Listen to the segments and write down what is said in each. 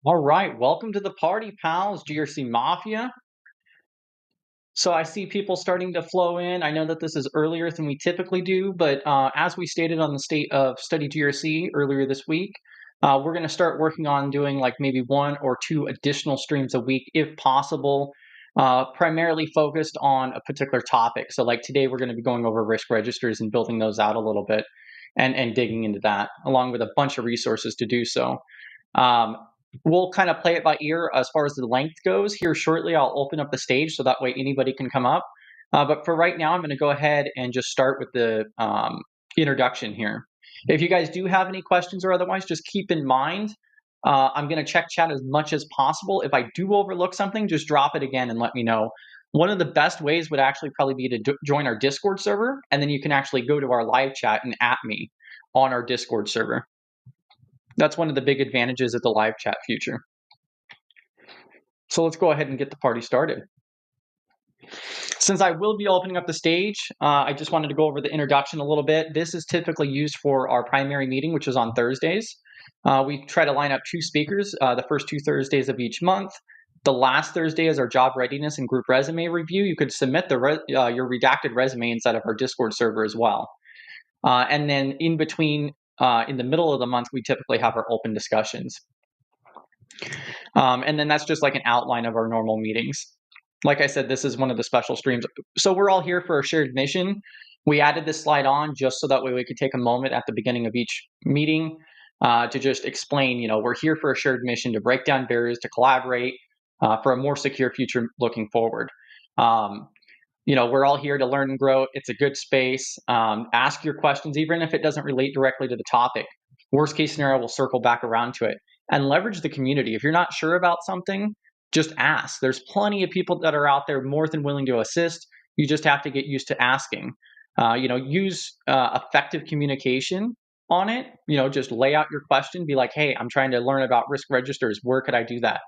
All right, welcome to the party, pals, GRC Mafia. So I see people starting to flow in. I know that this is earlier than we typically do, but as we stated on the State of Study GRC earlier this week, we're going to start working on doing like maybe 1 or 2 additional streams a week if possible, primarily focused on a particular topic. So like today, we're going to be going over risk registers and building those out a little bit and digging into that, along with a bunch of resources to do so. We'll kind of play it by ear as far as the length goes. Here shortly, I'll open up the stage so that way anybody can come up. But for right now, I'm going to go ahead and just start with the introduction here. If you guys do have any questions or otherwise, just keep in mind, I'm going to check chat as much as possible. If I do overlook something, just drop it again and let me know. One of the best ways would actually probably be to join our Discord server, and then you can actually go to our live chat and at me on our Discord server. That's one of the big advantages of the live chat feature. So let's go ahead and get the party started. Since I will be opening up the stage, I just wanted to go over the introduction a little bit. This is typically used for our primary meeting, which is on Thursdays. We try to line up 2 speakers the first 2 Thursdays of each month. The last Thursday is our job readiness and group resume review. You could submit your redacted resume inside of our Discord server as well. And then in between, in the middle of the month, we typically have our open discussions. And then that's just like an outline of our normal meetings. Like I said, this is one of the special streams. So we're all here for a shared mission. We added this slide on just so that way we could take a moment at the beginning of each meeting to just explain, we're here for a shared mission to break down barriers, to collaborate for a more secure future looking forward. We're all here to learn and grow. It's a good space. Ask your questions, even if it doesn't relate directly to the topic. Worst case scenario, we'll circle back around to it and leverage the community. If you're not sure about something, just ask. There's plenty of people that are out there more than willing to assist. You just have to get used to asking. Use effective communication on it. Just lay out your question. Be like, hey, I'm trying to learn about risk registers. Where could I do that?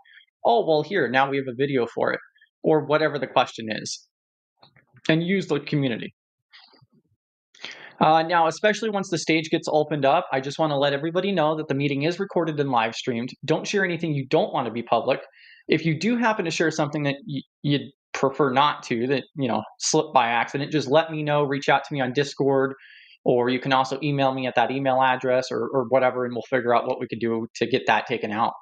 Oh, well, here, now we have a video for it, or whatever the question is. And use the community. Now, especially once the stage gets opened up, I just want to let everybody know that the meeting is recorded and live streamed. Don't share anything you don't want to be public. If you do happen to share something that you'd prefer not to, that slipped by accident, just let me know. Reach out to me on Discord, or you can also email me at that email address or whatever, and we'll figure out what we could do to get that taken out.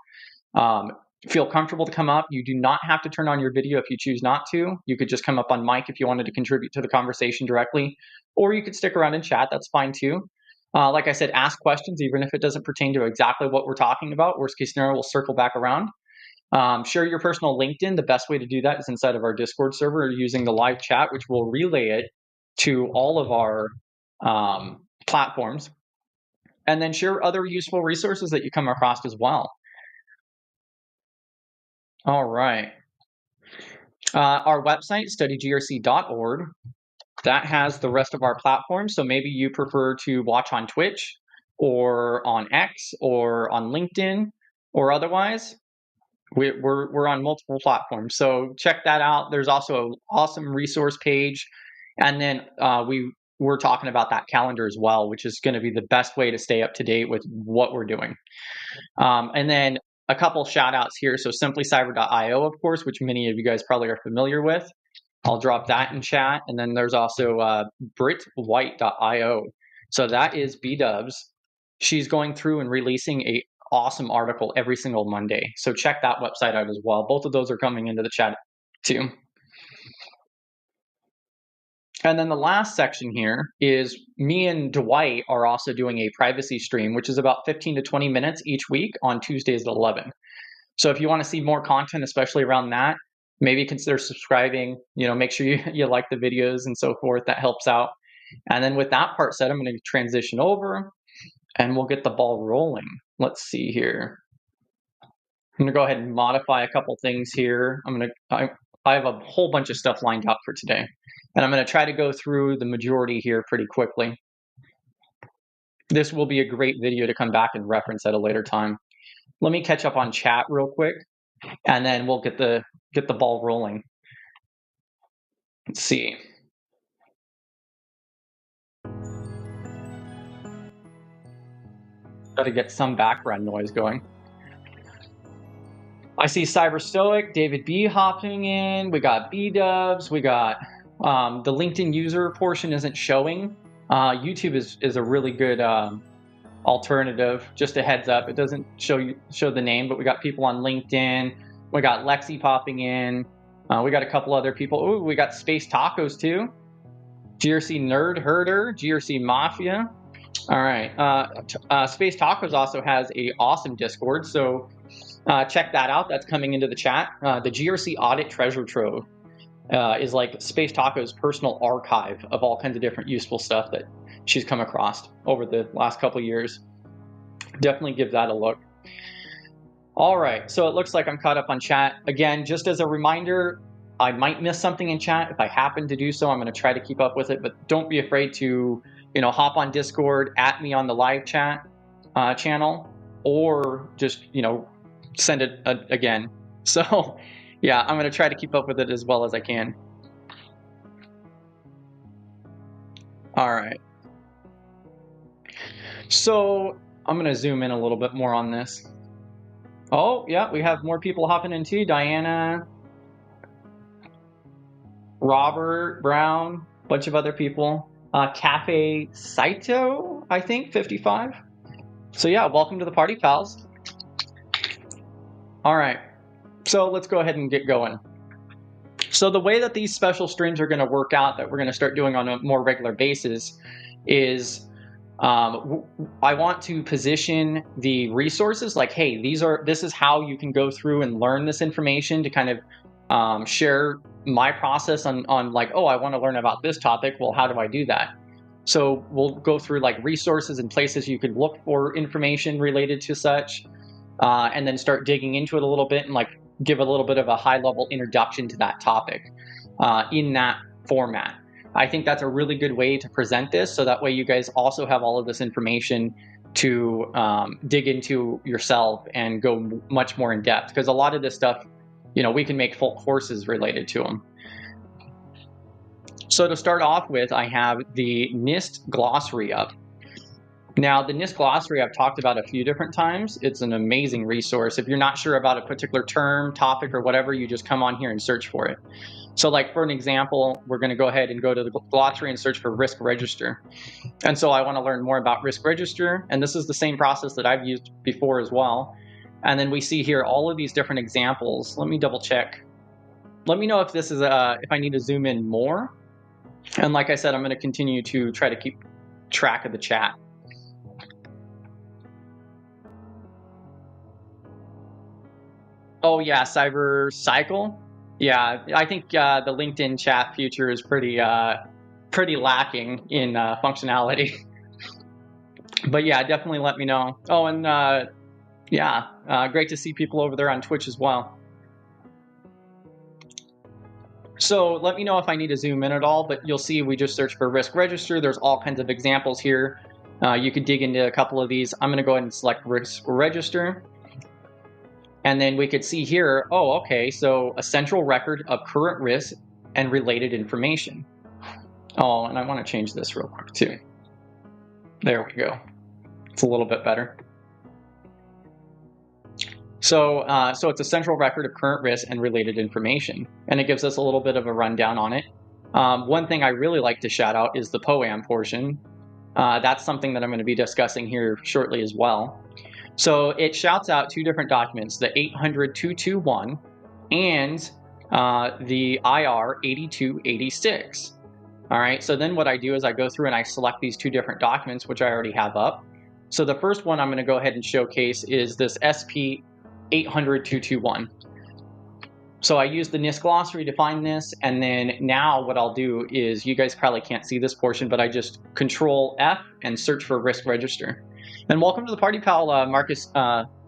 Feel comfortable to come up. You do not have to turn on your video if you choose not to. You could just come up on mic if you wanted to contribute to the conversation directly, or you could stick around and chat. That's fine too. Like I said, ask questions, even if it doesn't pertain to exactly what we're talking about. Worst case scenario, we'll circle back around. Share your personal LinkedIn. The best way to do that is inside of our Discord server using the live chat, which will relay it to all of our platforms. And then share other useful resources that you come across as well. All right. Our website, studygrc.org, that has the rest of our platforms. So maybe you prefer to watch on Twitch or on X or on LinkedIn or otherwise. We're on multiple platforms. So check that out. There's also an awesome resource page. And then we're talking about that calendar as well, which is going to be the best way to stay up to date with what we're doing. And then a couple shout outs here. So simplycyber.io, of course, which many of you guys probably are familiar with. I'll drop that in chat. And then there's also britwhite.io. So that is B-Dubs. She's going through and releasing a awesome article every single Monday. So check that website out as well. Both of those are coming into the chat too. And then the last section here is me and Dwight are also doing a privacy stream, which is about 15 to 20 minutes each week on Tuesdays at 11. So if you want to see more content, especially around that, maybe consider subscribing, make sure you like the videos and so forth. That helps out. And then with that part said, I'm going to transition over and we'll get the ball rolling. Let's see here. I'm going to go ahead and modify a couple things here. I have a whole bunch of stuff lined up for today, and I'm going to try to go through the majority here pretty quickly. This will be a great video to come back and reference at a later time. Let me catch up on chat real quick, and then we'll get the ball rolling. Let's see. Got to get some background noise going. I see Cyber Stoic, David B hopping in. We got B-dubs. We got the LinkedIn user portion isn't showing. YouTube is a really good alternative. Just a heads up, it doesn't show the name, but we got people on LinkedIn. We got Lexi popping in. We got a couple other people. Ooh, we got Space Tacos too. GRC Nerd Herder, GRC Mafia. All right. Space Tacos also has a awesome Discord, so check that out. That's coming into the chat. The GRC Audit Treasure Trove is like Space Taco's personal archive of all kinds of different useful stuff that she's come across over the last couple of years. Definitely give that a look. All right, so it looks like I'm caught up on chat. Again, just as a reminder, I might miss something in chat. If I happen to do so, I'm going to try to keep up with it, but don't be afraid to, hop on Discord, at me on the live chat channel, or just, send it again. So yeah, I'm going to try to keep up with it as well as I can. All right. So I'm going to zoom in a little bit more on this. Oh, yeah, we have more people hopping in too. Diana, Robert Brown, bunch of other people. Cafe Saito, I think, 55. So yeah, welcome to the party, pals. All right, so let's go ahead and get going. So the way that these special streams are going to work out, that we're going to start doing on a more regular basis, is I want to position the resources like, hey, this is how you can go through and learn this information, to kind of share my process on like, oh, I want to learn about this topic. Well, how do I do that? So we'll go through like resources and places you could look for information related to such, and then start digging into it a little bit and like give a little bit of a high level introduction to that topic in that format. I think that's a really good way to present this, so that way you guys also have all of this information to dig into yourself and go much more in depth, because a lot of this stuff, we can make full courses related to them. So to start off with, I have the NIST glossary up. Now, the NIST glossary I've talked about a few different times. It's an amazing resource. If you're not sure about a particular term, topic, or whatever, you just come on here and search for it. So like for an example, we're going to go ahead and go to the glossary and search for risk register. And so I want to learn more about risk register. And this is the same process that I've used before as well. And then we see here all of these different examples. Let me double check. Let me know if this is if I need to zoom in more. And like I said, I'm going to continue to try to keep track of the chat. Oh yeah, Cyber Cycle. Yeah, I think the LinkedIn chat feature is pretty lacking in functionality. But yeah, definitely let me know. Oh, and yeah, great to see people over there on Twitch as well. So let me know if I need to zoom in at all, but you'll see we just search for risk register. There's all kinds of examples here. You could dig into a couple of these. I'm going to go ahead and select risk register. And then we could see here, oh, okay, so a central record of current risk and related information. Oh, and I want to change this real quick too. There we go. It's a little bit better. So it's a central record of current risk and related information, and it gives us a little bit of a rundown on it. One thing I really like to shout out is the POAM portion. That's something that I'm going to be discussing here shortly as well. So it shouts out two different documents, the 800-221 and the IR 8286. All right, so then what I do is I go through and I select these two different documents, which I already have up. So the first one I'm going to go ahead and showcase is this SP 800-221. So I use the NIST glossary to find this, and then now what I'll do is, you guys probably can't see this portion, but I just Control F and search for risk register. And welcome to the party, pal, Marcus, Tyler?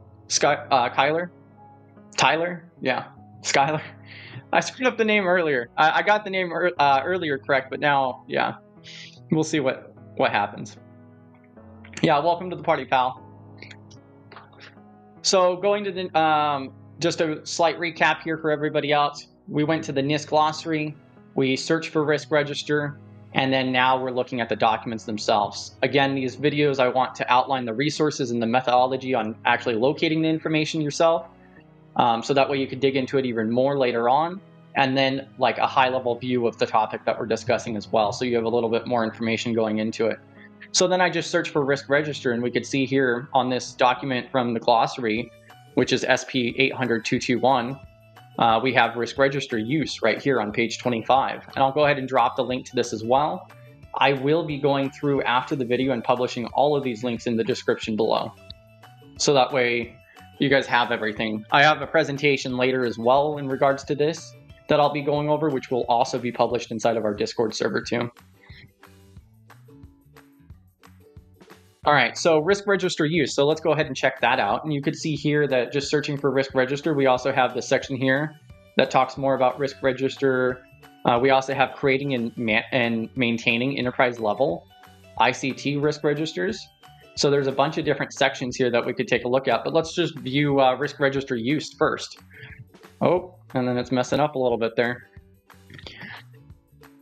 Yeah, Skyler. I screwed up the name earlier. I got the name earlier correct, but now, yeah, we'll see what happens. Yeah, welcome to the party, pal. So going to the, just a slight recap here for everybody else. We went to the NIST glossary, we searched for risk register, and then now we're looking at the documents themselves. Again, these videos, I want to outline the resources and the methodology on actually locating the information yourself. So that way you could dig into it even more later on, and then like a high-level view of the topic that we're discussing as well, so you have a little bit more information going into it. So then I just searched for risk register, and we could see here on this document from the glossary, which is SP 800-221, we have risk register use right here on page 25. And I'll go ahead and drop the link to this as well. I will be going through after the video and publishing all of these links in the description below, so that way you guys have everything. I have a presentation later as well in regards to this that I'll be going over, which will also be published inside of our Discord server too. All right, so risk register use. So let's go ahead and check that out. And you could see here that just searching for risk register, we also have the section here that talks more about risk register. We also have creating and maintaining enterprise level ICT risk registers. So there's a bunch of different sections here that we could take a look at, but let's just view risk register use first. Oh, and then it's messing up a little bit there.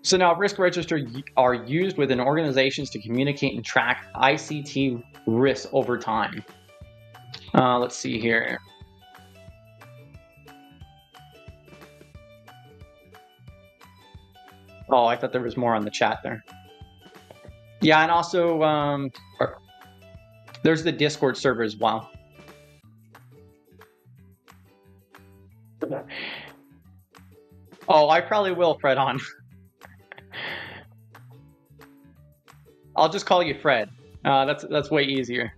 So now risk registers are used within organizations to communicate and track ICT risks over time. Let's see here. Oh, I thought there was more on the chat there. Yeah, and also there's the Discord server as well. Oh, I probably will, Fred, on. I'll just call you Fred. That's way easier.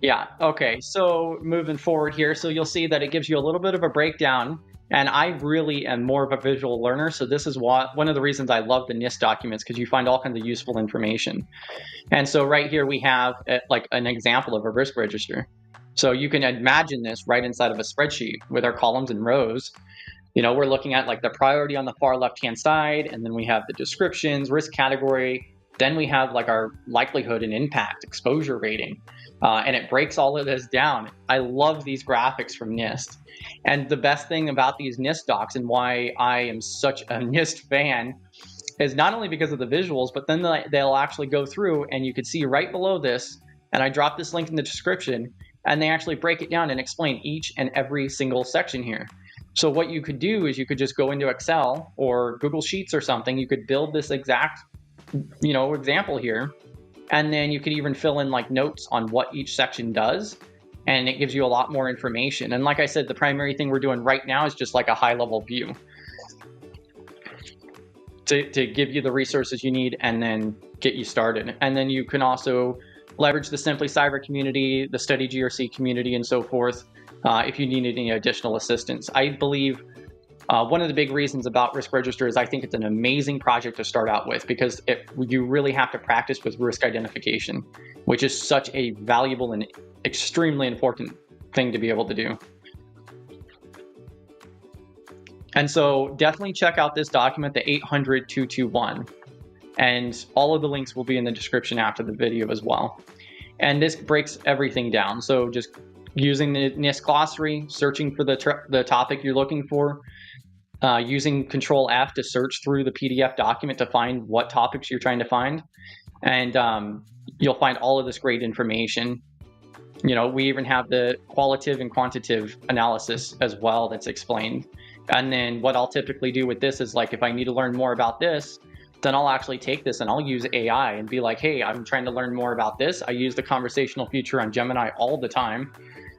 Yeah, okay, so moving forward here, so you'll see that it gives you a little bit of a breakdown, and I really am more of a visual learner, so this is one of the reasons I love the NIST documents, because you find all kinds of useful information. And so right here we have like an example of a risk register. So you can imagine this right inside of a spreadsheet with our columns and rows. You know, we're looking at like the priority on the far left-hand side, and then we have the descriptions, risk category, then we have like our likelihood and impact, exposure rating, and it breaks all of this down. I love these graphics from NIST. And the best thing about these NIST docs and why I am such a NIST fan is not only because of the visuals, but then they'll actually go through, and you can see right below this, and I dropped this link in the description, and they actually break it down and explain each and every single section here. So what you could do is you could just go into Excel or Google Sheets or something. You could build this exact, example here, and then you could even fill in like notes on what each section does, and it gives you a lot more information. And like I said, the primary thing we're doing right now is just like a high-level view to give you the resources you need and then get you started. And then you can also leverage the Simply Cyber community, the Study GRC community, and so forth if you need any additional assistance. I believe one of the big reasons about risk register is I think it's an amazing project to start out with, because you really have to practice with risk identification, which is such a valuable and extremely important thing to be able to do. And so definitely check out this document, the 800-221, and all of the links will be in the description after the video as well. And this breaks everything down. So just using the NIST glossary, searching for the topic you're looking for, using CTRL F to search through the PDF document to find what topics you're trying to find. And you'll find all of this great information. We even have the qualitative and quantitative analysis as well that's explained. And then what I'll typically do with this is, like, if I need to learn more about this, then I'll actually take this and I'll use AI and be like, hey, I'm trying to learn more about this. I use the conversational feature on Gemini all the time,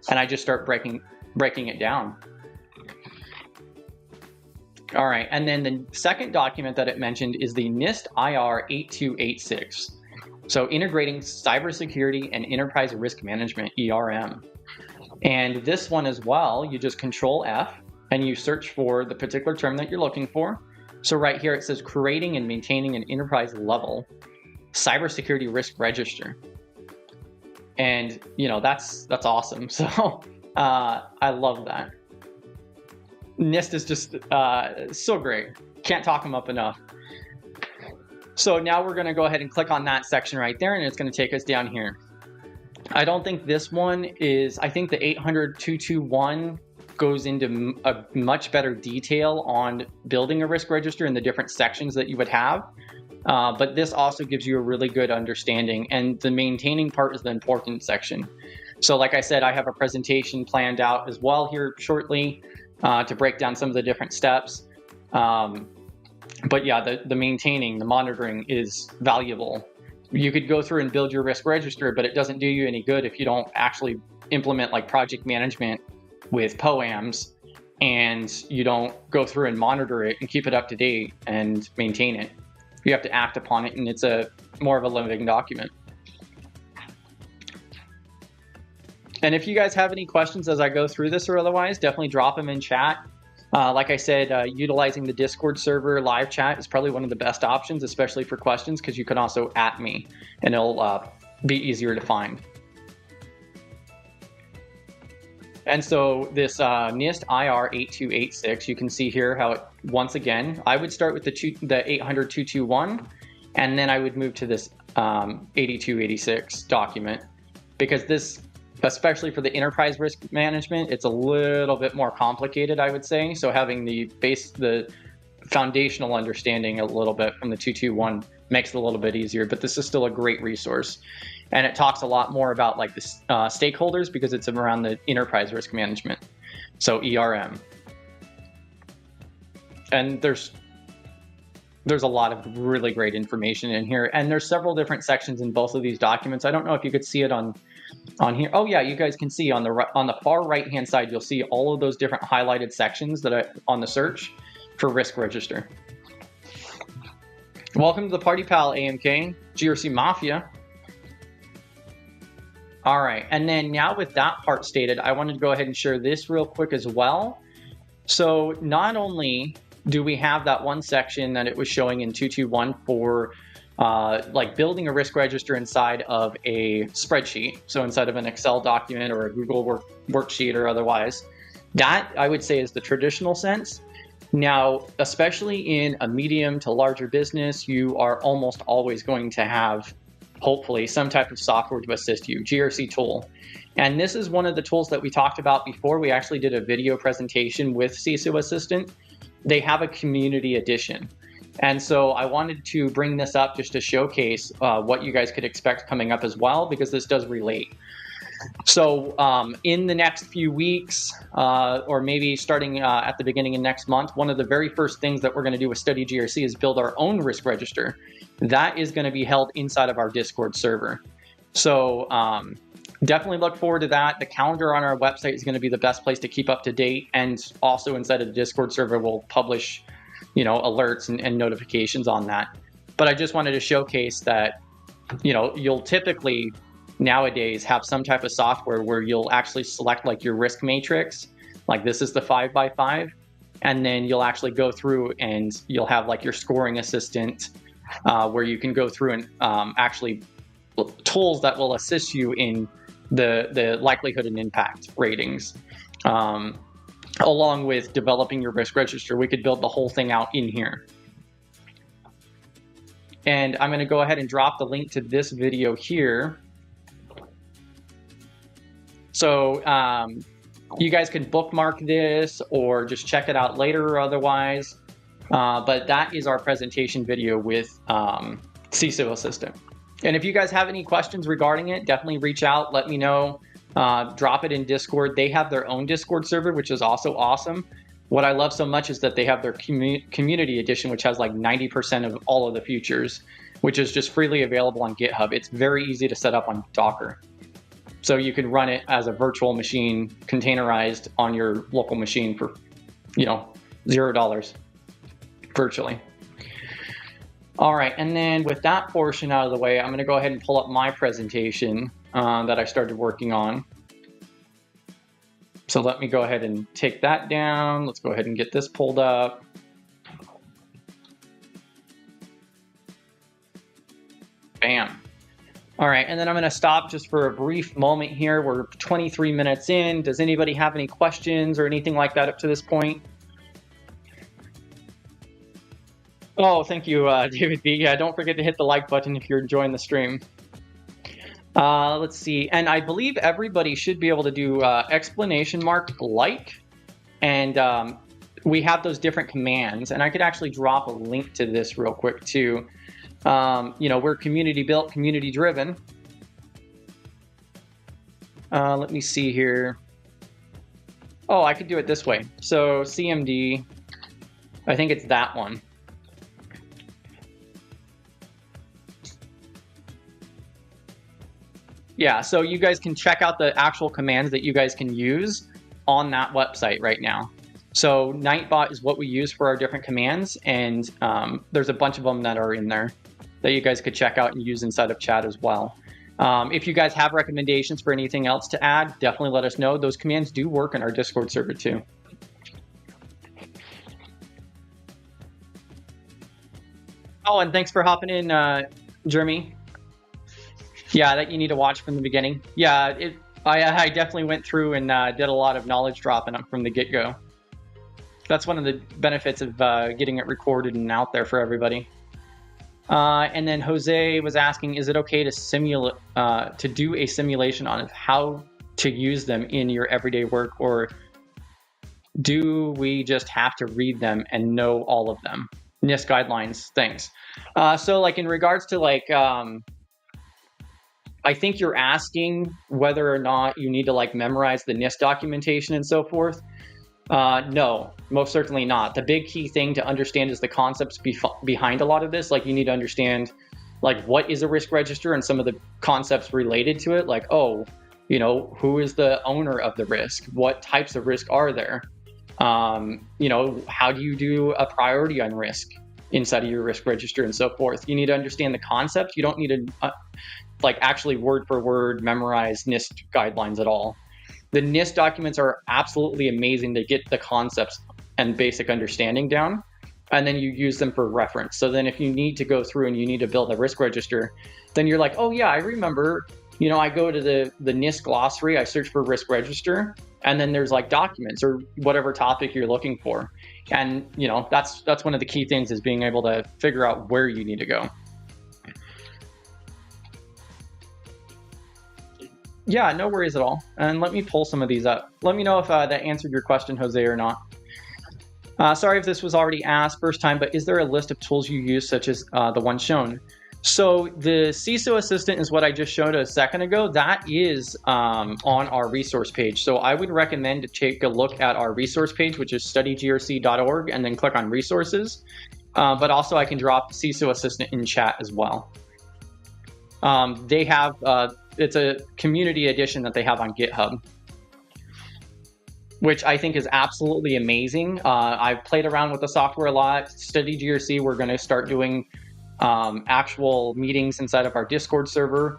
and I just start breaking it down. All right, and then the second document that it mentioned is the NIST IR 8286. So integrating cybersecurity and enterprise risk management, ERM. And this one as well, you just Control F and you search for the particular term that you're looking for. So right here it says creating and maintaining an enterprise level cybersecurity risk register. And that's awesome. So I love that. NIST is just so great. Can't talk them up enough. So now we're going to go ahead and click on that section right there, and it's going to take us down here. I don't think this one is, I think the 800-221 goes into a much better detail on building a risk register and the different sections that you would have. But this also gives you a really good understanding, and the maintaining part is the important section. So like I said, I have a presentation planned out as well here shortly to break down some of the different steps. But yeah, the maintaining, the monitoring is valuable. You could go through and build your risk register, but it doesn't do you any good if you don't actually implement like project management with POAMs, and you don't go through and monitor it and keep it up to date and maintain it. You have to act upon it, and it's more of a living document. And if you guys have any questions as I go through this or otherwise, definitely drop them in chat. Like I said, utilizing the Discord server live chat is probably one of the best options, especially for questions, because you can also @ me, and it'll be easier to find. And so this NIST IR 8286, you can see here how it, once again, I would start with the 800-221, and then I would move to this 8286 document, because this, especially for the enterprise risk management, it's a little bit more complicated, I would say. So having the foundational understanding a little bit from the 221 makes it a little bit easier, but this is still a great resource. And it talks a lot more about like the stakeholders, because it's around the enterprise risk management. So ERM. And there's a lot of really great information in here. And there's several different sections in both of these documents. I don't know if you could see it on here. Oh yeah, you guys can see on the far right-hand side, you'll see all of those different highlighted sections that on the search for risk register. Welcome to the party, pal, AMK, GRC Mafia. All right, and then now with that part stated, I wanted to go ahead and share this real quick as well. So not only do we have that one section that it was showing in 221 for like building a risk register inside of a spreadsheet, so inside of an Excel document or a Google worksheet or otherwise, that I would say is the traditional sense. Now, especially in a medium to larger business, you are almost always going to have, hopefully, some type of software to assist you, GRC tool. And this is one of the tools that we talked about before. We actually did a video presentation with CISO Assistant. They have a community edition. And so I wanted to bring this up just to showcase what you guys could expect coming up as well, because this does relate. So in the next few weeks, or maybe starting at the beginning of next month, one of the very first things that we're going to do with Study GRC is build our own risk register. That is going to be held inside of our Discord server. So definitely look forward to that. The calendar on our website is going to be the best place to keep up to date. And also inside of the Discord server, we'll publish, you know, alerts and notifications on that. But I just wanted to showcase that, you know, you'll typically nowadays have some type of software where you'll actually select like your risk matrix, like this is the 5x5, and then you'll actually go through and you'll have like your scoring assistant where you can go through and actually tools that will assist you in the likelihood and impact ratings. Along with developing your risk register, we could build the whole thing out in here. And I'm going to go ahead and drop the link to this video here. So you guys can bookmark this or just check it out later or otherwise. But that is our presentation video with CISO Assistant. And if you guys have any questions regarding it, definitely reach out, let me know. Drop it in Discord. They have their own Discord server, which is also awesome. What I love so much is that they have their community edition, which has like 90% of all of the features, which is just freely available on GitHub. It's very easy to set up on Docker. So you can run it as a virtual machine, containerized on your local machine for, you know, $0 virtually. All right, and then with that portion out of the way, I'm going to go ahead and pull up my presentation that I started working on. So let me go ahead and take that down. Let's go ahead and get this pulled up. Bam. All right, and then I'm going to stop just for a brief moment here. We're 23 minutes in. Does anybody have any questions or anything like that up to this point? Oh, thank you, David B. Yeah, don't forget to hit the like button if you're enjoying the stream. Let's see, and I believe everybody should be able to do exclamation mark like, and we have those different commands, and I could actually drop a link to this real quick too. We're community built, community driven. Let me see here. Oh, I could do it this way. So CMD, I think it's that one. Yeah, so you guys can check out the actual commands that you guys can use on that website right now. So Nightbot is what we use for our different commands, and there's a bunch of them that are in there that you guys could check out and use inside of chat as well. If you guys have recommendations for anything else to add, definitely let us know. Those commands do work in our Discord server too. Oh, and thanks for hopping in, Jeremy. Yeah, that you need to watch from the beginning. Yeah, I definitely went through and did a lot of knowledge dropping up from the get-go. That's one of the benefits of getting it recorded and out there for everybody. And then Jose was asking, is it okay to do a simulation on how to use them in your everyday work, or do we just have to read them and know all of them? NIST guidelines, things. So like in regards to like, I think you're asking whether or not you need to like memorize the NIST documentation and so forth. No, most certainly not. The big key thing to understand is the concepts behind a lot of this. Like you need to understand like what is a risk register and some of the concepts related to it. Like, oh, who is the owner of the risk? What types of risk are there? How do you do a priority on risk inside of your risk register and so forth? You need to understand the concept. You don't need to like actually word for word memorize NIST guidelines at all. The NIST documents are absolutely amazing to get the concepts and basic understanding down, and then you use them for reference. So then if you need to go through and you need to build a risk register, then you're like, oh yeah, I remember, I go to the NIST glossary, I search for risk register, and then there's like documents or whatever topic you're looking for. And that's one of the key things, is being able to figure out where you need to go. Yeah, no worries at all. And let me pull some of these up. Let me know if that answered your question, Jose, or not. Sorry if this was already asked first time, but is there a list of tools you use, such as the one shown? So the CISO Assistant is what I just showed a second ago. That is on our resource page. So I would recommend to take a look at our resource page, which is studygrc.org, and then click on resources. But also I can drop CISO Assistant in chat as well. They have... it's a community edition that they have on GitHub, which I think is absolutely amazing. I've played around with the software a lot. StudyGRC, we're going to start doing actual meetings inside of our Discord server,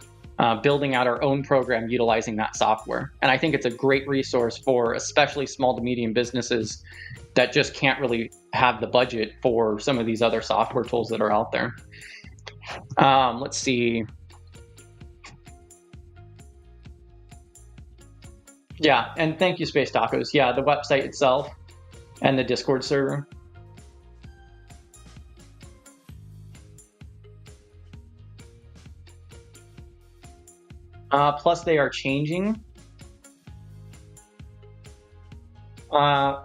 building out our own program utilizing that software. And I think it's a great resource for especially small to medium businesses that just can't really have the budget for some of these other software tools that are out there. Let's see. Yeah, and thank you, Space Tacos. Yeah, the website itself and the Discord server. Plus, they are changing. I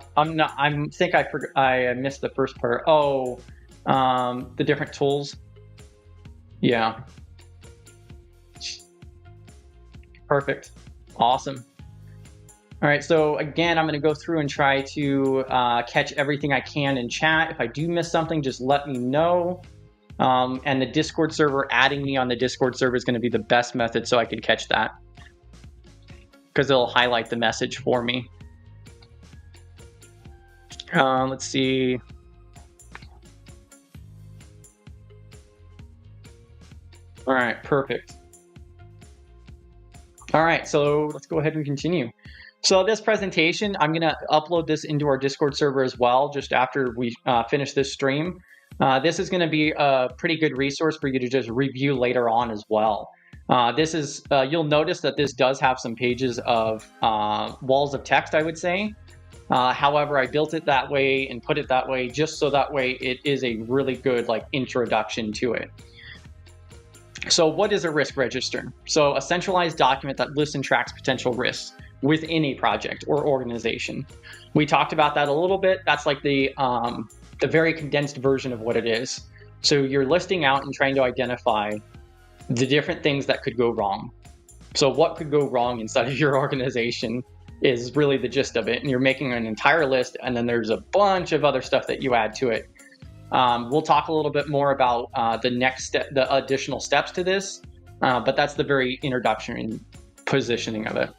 missed the first part. Oh, the different tools. Yeah. Perfect. Awesome. All right, so again, I'm going to go through and try to catch everything I can in chat. If I do miss something, just let me know. And the Discord server, adding me on the Discord server is going to be the best method so I can catch that, because it'll highlight the message for me. Let's see. All right, perfect. All right, so let's go ahead and continue. So this presentation, I'm going to upload this into our Discord server as well, just after we finish this stream. This is going to be a pretty good resource for you to just review later on as well. This is, you'll notice that this does have some pages of walls of text, I would say. However, I built it that way and put it that way just so that way it is a really good introduction to it. So what is a risk register? So a centralized document that lists and tracks potential risks within a project or organization. We talked about that a little bit. That's like the very condensed version of what it is. So you're listing out and trying to identify the different things that could go wrong. So what could go wrong inside of your organization is really the gist of it. And you're making an entire list, and then there's a bunch of other stuff that you add to it. We'll talk a little bit more about the next step, the additional steps to this, but that's the very introduction and positioning of it.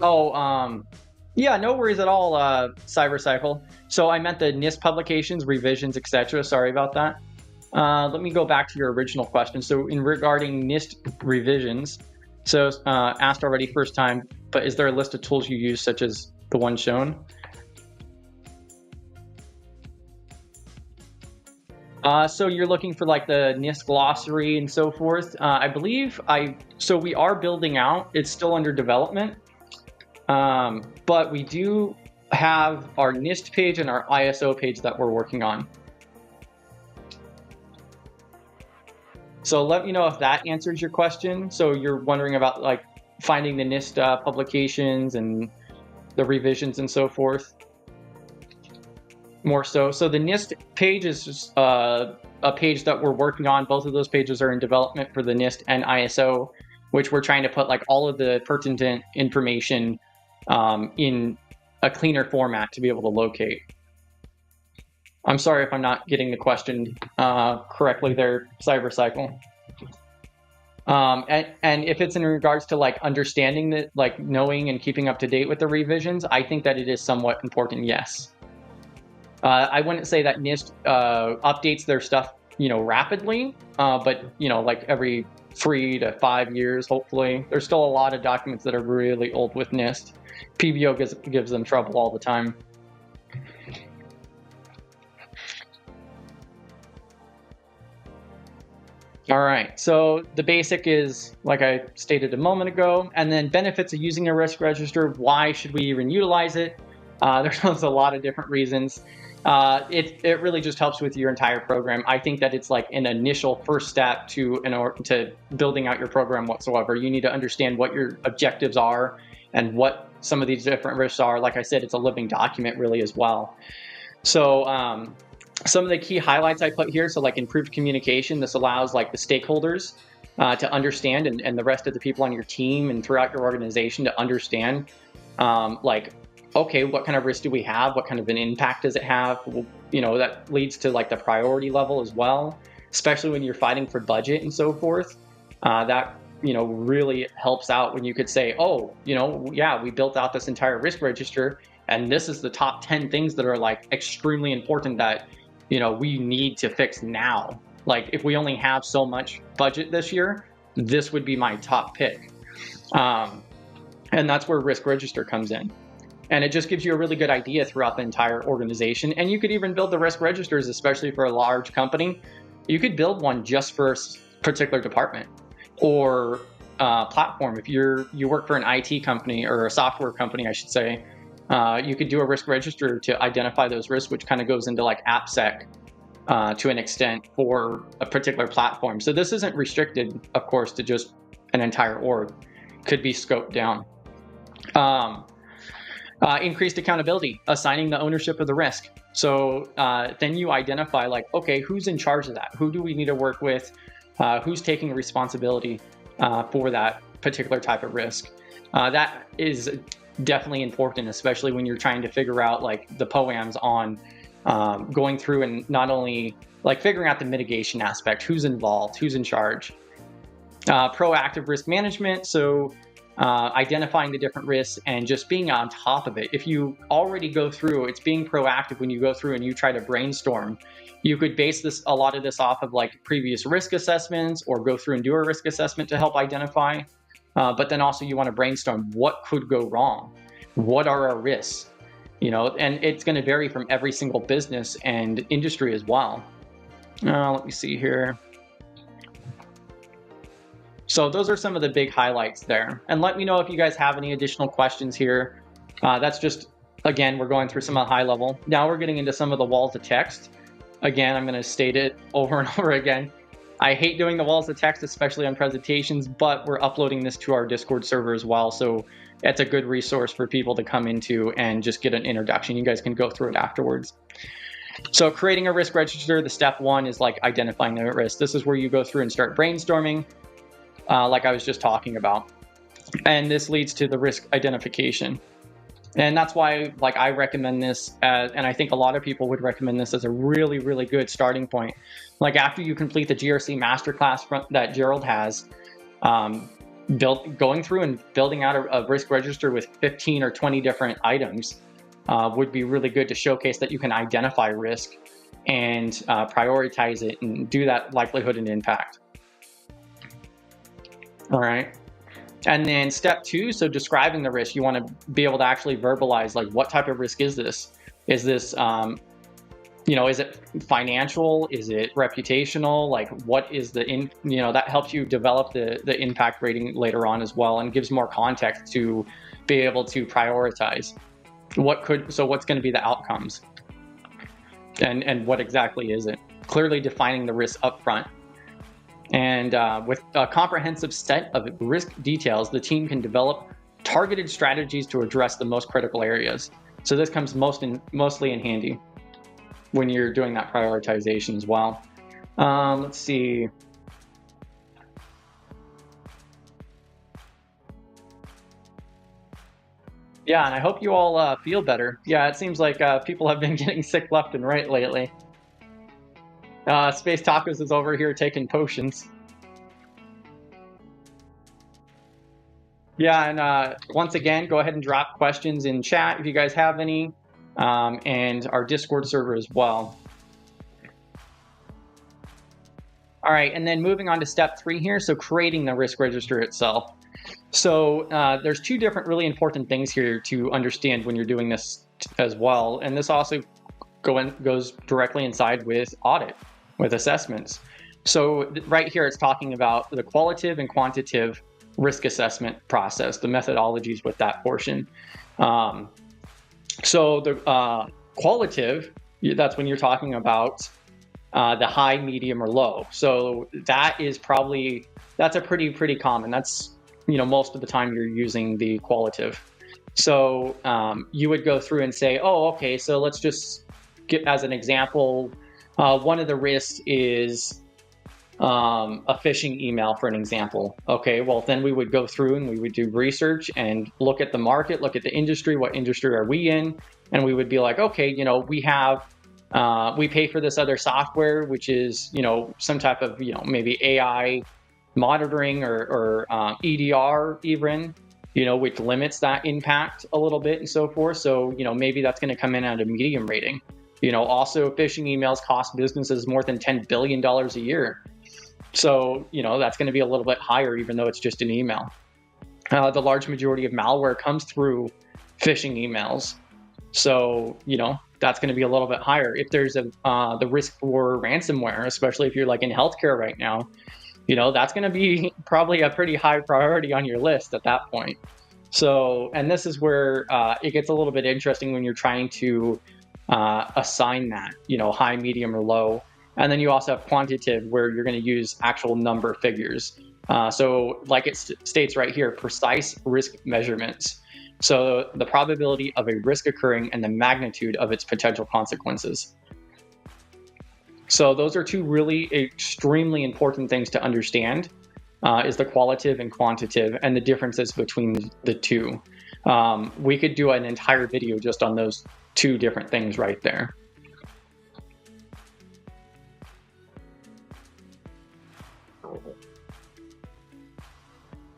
Oh, yeah, no worries at all, Cybercycle. So I meant the NIST publications, revisions, etc. Sorry about that. Let me go back to your original question. So in regarding NIST revisions, so asked already first time, but is there a list of tools you use such as the one shown? So you're looking for like the NIST glossary and so forth. I believe so we are building out, it's still under development. But we do have our NIST page and our ISO page that we're working on. So let me know if that answers your question. So you're wondering about like finding the NIST publications and the revisions and so forth. More so. So the NIST page is just, a page that we're working on. Both of those pages are in development for the NIST and ISO, which we're trying to put like all of the pertinent information in a cleaner format to be able to locate. I'm sorry if I'm not getting the question correctly there, Cybercycle. And if it's in regards to like understanding that, like knowing and keeping up to date with the revisions, I think that it is somewhat important, yes. I wouldn't say that NIST updates their stuff, rapidly, but like every 3 to 5 years, hopefully. There's still a lot of documents that are really old with NIST. PBO gives them trouble all the time. All right, so the basic is, like I stated a moment ago, and then benefits of using a risk register. Why should we even utilize it? There's a lot of different reasons. It really just helps with your entire program. I think that it's like an initial first step to building out your program whatsoever. You need to understand what your objectives are and what some of these different risks are. Like I said, it's a living document really as well. So some of the key highlights I put here, so like improved communication, this allows like the stakeholders to understand and the rest of the people on your team and throughout your organization to understand like, okay, what kind of risk do we have? What kind of an impact does it have? Well, that leads to like the priority level as well, especially when you're fighting for budget and so forth. That, really helps out when you could say, oh, yeah, we built out this entire risk register and this is the top 10 things that are like extremely important that, we need to fix now. Like if we only have so much budget this year, this would be my top pick. And that's where risk register comes in. And it just gives you a really good idea throughout the entire organization. And you could even build the risk registers, especially for a large company. You could build one just for a particular department or platform. If you work for an IT company or a software company, I should say, you could do a risk register to identify those risks, which kind of goes into like AppSec to an extent for a particular platform. So this isn't restricted, of course, to just an entire org. Could be scoped down. Increased accountability, assigning the ownership of the risk. So then you identify like, okay, who's in charge of that? Who do we need to work with? Who's taking responsibility for that particular type of risk? That is definitely important, especially when you're trying to figure out like the POAMs on going through and not only like figuring out the mitigation aspect, who's involved, who's in charge. Proactive risk management. So identifying the different risks and just being on top of it. If you already go through, it's being proactive when you go through and you try to brainstorm. You could base a lot of this off of like previous risk assessments or go through and do a risk assessment to help identify. But then also you want to brainstorm what could go wrong. What are our risks? And it's going to vary from every single business and industry as well. Let me see here. So those are some of the big highlights there. And let me know if you guys have any additional questions here. That's just, again, we're going through some of the high level. Now we're getting into some of the walls of text. Again, I'm going to state it over and over again. I hate doing the walls of text, especially on presentations, but we're uploading this to our Discord server as well. So it's a good resource for people to come into and just get an introduction. You guys can go through it afterwards. So creating a risk register, the step one is like identifying the risk. This is where you go through and start brainstorming, like I was just talking about. And this leads to the risk identification. And that's why, like, I recommend this as, and I think a lot of people would recommend this as a really, really good starting point. Like after you complete the GRC masterclass that Gerald has, going through and building out a risk register with 15 or 20 different items would be really good to showcase that you can identify risk and prioritize it and do that likelihood and impact. All right. And then step two, so describing the risk, you want to be able to actually verbalize, like, what type of risk is this? Is this, is it financial? Is it reputational? Like, what is that helps you develop the impact rating later on as well, and gives more context to be able to prioritize so what's going to be the outcomes and what exactly is it? Clearly defining the risk up front. And with a comprehensive set of risk details, the team can develop targeted strategies to address the most critical areas. So this comes mostly in handy when you're doing that prioritization as well. Let's see. Yeah, and I hope you all feel better. Yeah, it seems like people have been getting sick left and right lately. Space Tacos is over here taking potions. Yeah, and once again, go ahead and drop questions in chat if you guys have any, and our Discord server as well. All right, and then moving on to step 3 here, so creating the risk register itself. So there's 2 different really important things here to understand when you're doing this as well, and this also goes directly inside with audit, with assessments. So right here, it's talking about the qualitative and quantitative risk assessment process, the methodologies with that portion. So the qualitative, that's when you're talking about the high, medium, or low. So that is that's a pretty common. That's, most of the time you're using the qualitative. So you would go through and say, oh, okay, so let's just get as an example, one of the risks is a phishing email, for an example. Okay, well, then we would go through and we would do research and look at the market, look at the industry, what industry are we in? And we would be like, okay, we pay for this other software, which is, some type of, maybe AI monitoring or EDR even, which limits that impact a little bit and so forth. So, maybe that's going to come in at a medium rating. Also phishing emails cost businesses more than $10 billion a year. So, that's going to be a little bit higher, even though it's just an email. The large majority of malware comes through phishing emails. So, that's going to be a little bit higher. If there's the risk for ransomware, especially if you're like in healthcare right now, that's going to be probably a pretty high priority on your list at that point. So, and this is where it gets a little bit interesting when you're trying to assign that, high, medium, or low. And then you also have quantitative, where you're going to use actual number figures. So like it states right here, precise risk measurements. So the probability of a risk occurring and the magnitude of its potential consequences. So those are 2 really extremely important things to understand, is the qualitative and quantitative and the differences between the 2. We could do an entire video just on those 2 different things right there.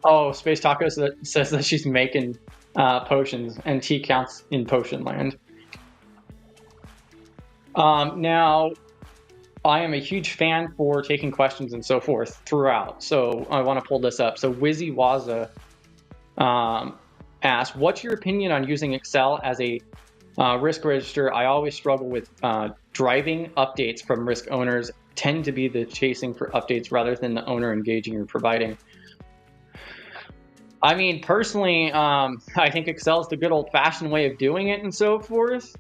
Oh, Space Taco says that she's making potions, and tea counts in potion land. Now, I am a huge fan for taking questions and so forth throughout. So I want to pull this up. So Wizzy Waza asked, what's your opinion on using Excel as a risk register? I always struggle with driving updates from risk owners, tend to be the chasing for updates rather than the owner engaging or providing. I mean, personally, I think Excel is the good old-fashioned way of doing it and so forth.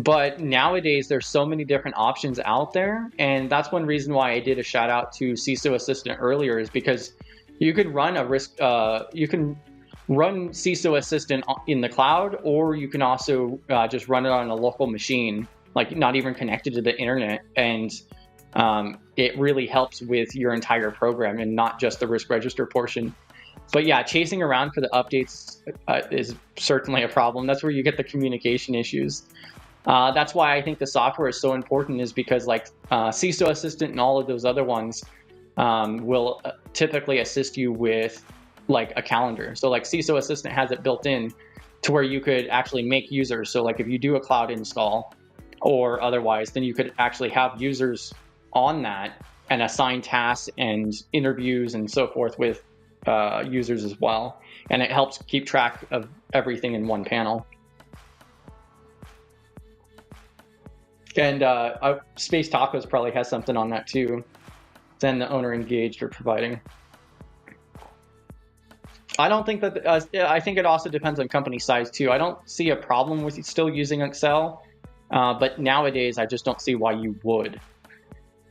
But nowadays, there's so many different options out there, and that's one reason why I did a shout out to CISO Assistant earlier, is because you could run you can run CISO Assistant in the cloud, or you can also just run it on a local machine, like not even connected to the internet, and it really helps with your entire program and not just the risk register portion. But yeah, chasing around for the updates is certainly a problem. That's where you get the communication issues. That's why I think the software is so important, is because like CISO Assistant and all of those other ones will typically assist you with like a calendar. So like CISO Assistant has it built in to where you could actually make users. So like if you do a cloud install or otherwise, then you could actually have users on that and assign tasks and interviews and so forth with users as well. And it helps keep track of everything in one panel. And Space Tacos probably has something on that too. Then the owner engaged or providing. I don't think that, I think it also depends on company size too. I don't see a problem with still using Excel, but nowadays I just don't see why you would.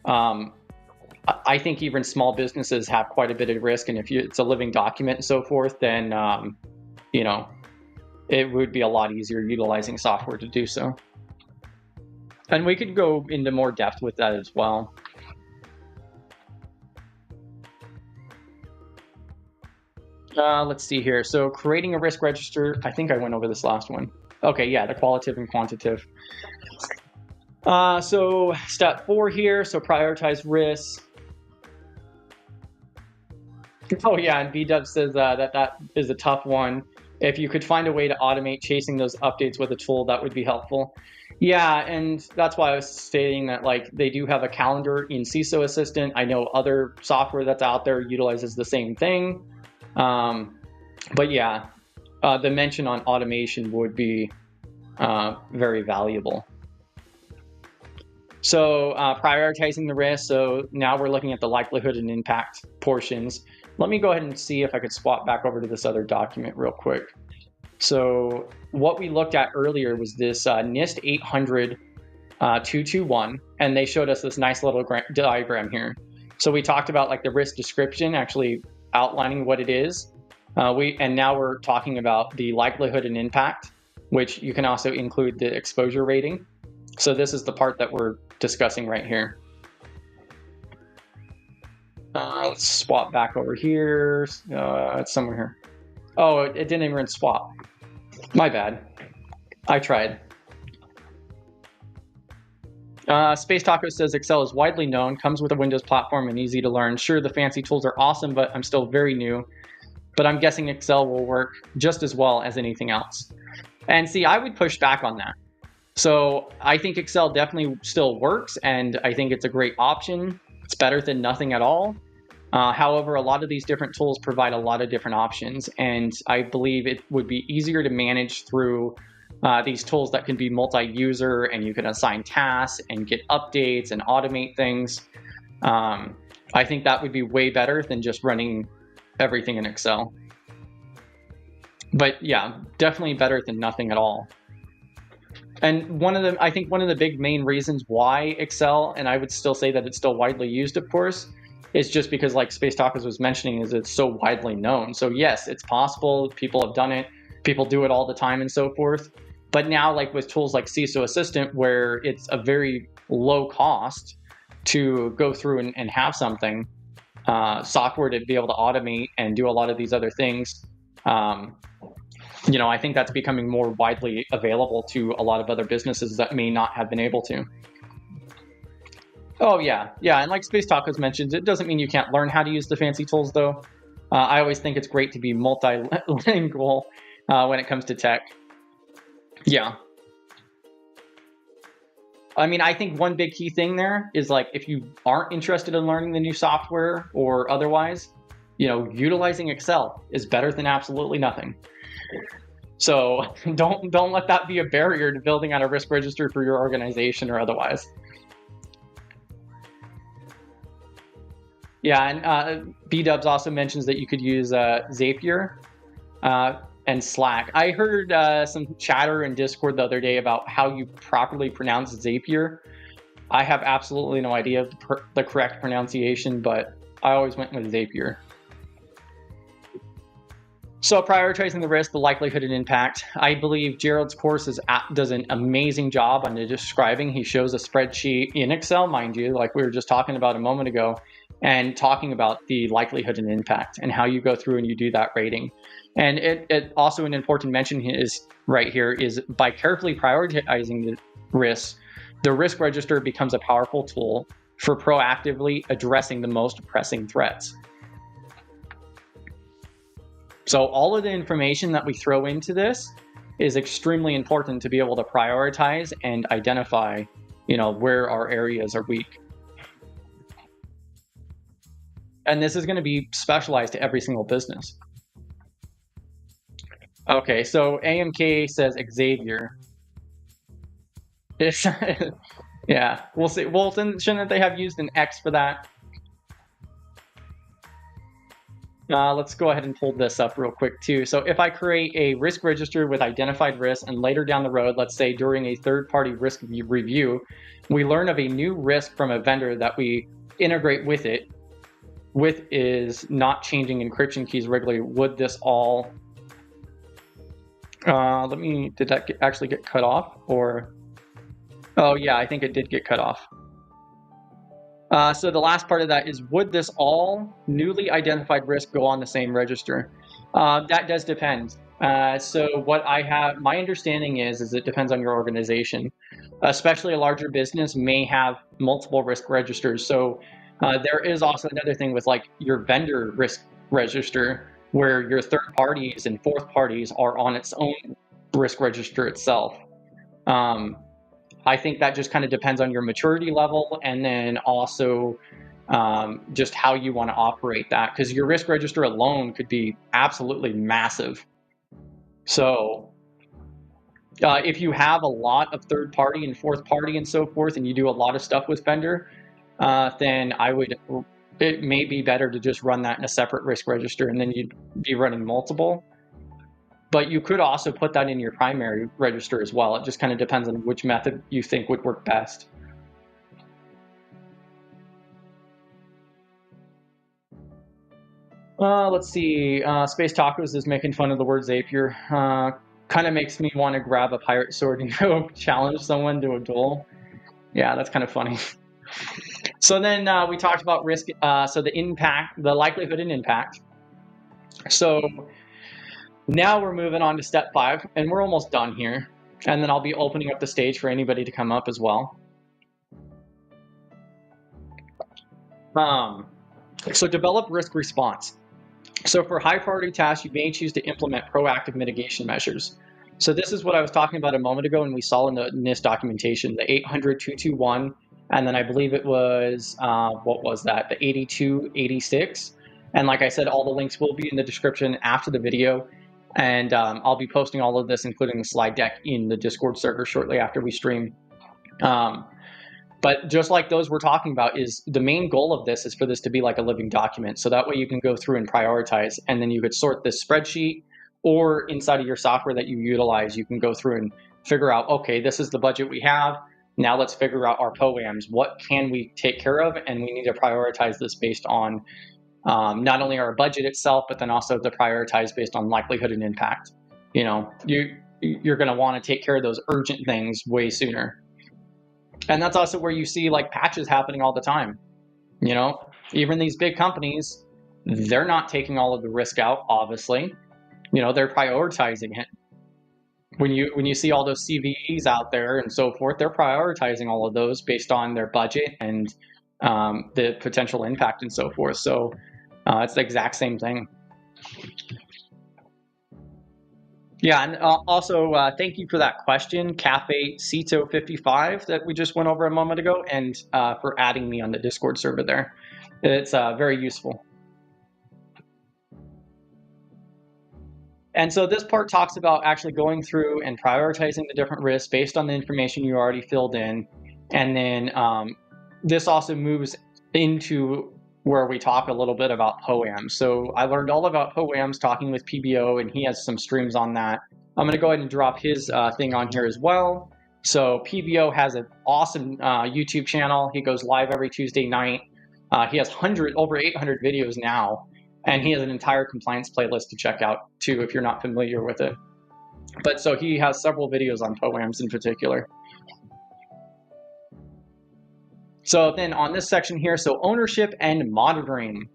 I think even small businesses have quite a bit of risk, and if it's a living document and so forth, then you know, it would be a lot easier utilizing software to do so. And we could go into more depth with that as well. Let's see here. So creating a risk register, I think I went over this last one. Okay, yeah, the qualitative and quantitative. So step 4 here, so prioritize risks. Oh yeah, and BDub says that is a tough one. If you could find a way to automate chasing those updates with a tool, that would be helpful. Yeah, and that's why I was stating that like they do have a calendar in CISO Assistant. I know other software that's out there utilizes the same thing. But yeah, the mention on automation would be very valuable. So prioritizing the risk. So now we're looking at the likelihood and impact portions. Let me go ahead and see if I could swap back over to this other document real quick. So what we looked at earlier was this NIST 800-221, and they showed us this nice little diagram here. So we talked about like the risk description, actually outlining what it is. And now we're talking about the likelihood and impact, which you can also include the exposure rating. So this is the part that we're discussing right here. Let's swap back over here. It's somewhere here. Oh, it didn't even swap. My bad. I tried. Space Taco says Excel is widely known, comes with a Windows platform, and easy to learn. Sure, the fancy tools are awesome, but I'm still very new. But I'm guessing Excel will work just as well as anything else. And see, I would push back on that. So I think Excel definitely still works, and I think it's a great option. It's better than nothing at all. However, a lot of these different tools provide a lot of different options, and I believe it would be easier to manage through these tools that can be multi-user, and you can assign tasks and get updates and automate things. I think that would be way better than just running everything in Excel. But yeah, definitely better than nothing at all. And I think one of the big main reasons why Excel, and I would still say that it's still widely used, of course, is just because, like Space Tacos was mentioning, is it's so widely known. So yes, it's possible. People have done it. People do it all the time and so forth. But now, like with tools like CISO Assistant, where it's a very low cost to go through and have something, software to be able to automate and do a lot of these other things, you know, I think that's becoming more widely available to a lot of other businesses that may not have been able to. Oh yeah, and like Space Tacos mentions, it doesn't mean you can't learn how to use the fancy tools though. I always think it's great to be multilingual when it comes to tech. Yeah. I mean, I think one big key thing there is like, if you aren't interested in learning the new software or otherwise, you know, utilizing Excel is better than absolutely nothing. So don't let that be a barrier to building out a risk register for your organization or otherwise. Yeah, and B-Dubs also mentions that you could use Zapier. and Slack. I heard some chatter in Discord the other day about how you properly pronounce Zapier. I have absolutely no idea the correct pronunciation, but I always went with Zapier. So prioritizing the risk, the likelihood, and impact. I believe Gerald's course does an amazing job on describing. He shows a spreadsheet in Excel, mind you, like we were just talking about a moment ago, and talking about the likelihood and impact and how you go through and you do that rating. And it also an important mention is right here is by carefully prioritizing the risks, the risk register becomes a powerful tool for proactively addressing the most pressing threats. So all of the information that we throw into this is extremely important to be able to prioritize and identify, where our areas are weak. And this is going to be specialized to every single business. Okay, so AMK says Xavier. Yeah, we'll see. Well, then shouldn't they have used an X for that? Let's go ahead and pull this up real quick too. So if I create a risk register with identified risks and later down the road, let's say during a third-party risk review, we learn of a new risk from a vendor that we integrate with it, is not changing encryption keys regularly, would this all... did that actually get cut off? Or... Oh yeah, I think it did get cut off. So the last part of that is, would this all newly identified risk go on the same register? That does depend. So what my understanding is it depends on your organization. Especially a larger business may have multiple risk registers. So there is also another thing with like your vendor risk register, where your third parties and fourth parties are on its own risk register itself. I think that just kind of depends on your maturity level, and then also just how you want to operate that, because your risk register alone could be absolutely massive. So if you have a lot of third party and fourth party and so forth, and you do a lot of stuff with vendor, then it may be better to just run that in a separate risk register, and then you'd be running multiple. But you could also put that in your primary register as well. It just kind of depends on which method you think would work best. Let's see. Space Tacos is making fun of the word Zapier. Kind of makes me want to grab a pirate sword and go challenge someone to a duel. Yeah, that's kind of funny. So then we talked about risk. So the impact, the likelihood and impact. So now we're moving on to step 5, and we're almost done here. And then I'll be opening up the stage for anybody to come up as well. So develop risk response. So for high priority tasks, you may choose to implement proactive mitigation measures. So this is what I was talking about a moment ago, and we saw in the NIST documentation, the 800-221, and then I believe it was, what was that, the 8286. And like I said, all the links will be in the description after the video. And I'll be posting all of this, including the slide deck, in the Discord server shortly after we stream. But just like those we're talking about, is the main goal of this is for this to be like a living document. So that way you can go through and prioritize, and then you could sort this spreadsheet, or inside of your software that you utilize, you can go through and figure out, okay, this is the budget we have. Now let's figure out our POAMs. What can we take care of? And we need to prioritize this based on not only our budget itself, but then also to prioritize based on likelihood and impact. You're going to want to take care of those urgent things way sooner. And that's also where you see like patches happening all the time. Even these big companies, they're not taking all of the risk out, obviously. They're prioritizing it. When you see all those CVEs out there and so forth, they're prioritizing all of those based on their budget and the potential impact and so forth. So it's the exact same thing. Yeah, and also thank you for that question, Cafe CISO 55 that we just went over a moment ago, and for adding me on the Discord server there. It's very useful. And so this part talks about actually going through and prioritizing the different risks based on the information you already filled in. And then this also moves into where we talk a little bit about POAMs. So I learned all about POAMs talking with PBO, and he has some streams on that. I'm going to go ahead and drop his thing on here as well. So PBO has an awesome YouTube channel. He goes live every Tuesday night. He has over 800 videos now, and he has an entire compliance playlist to check out too if you're not familiar with it. But so he has several videos on POAMs in particular. So then on this section here, so ownership and monitoring.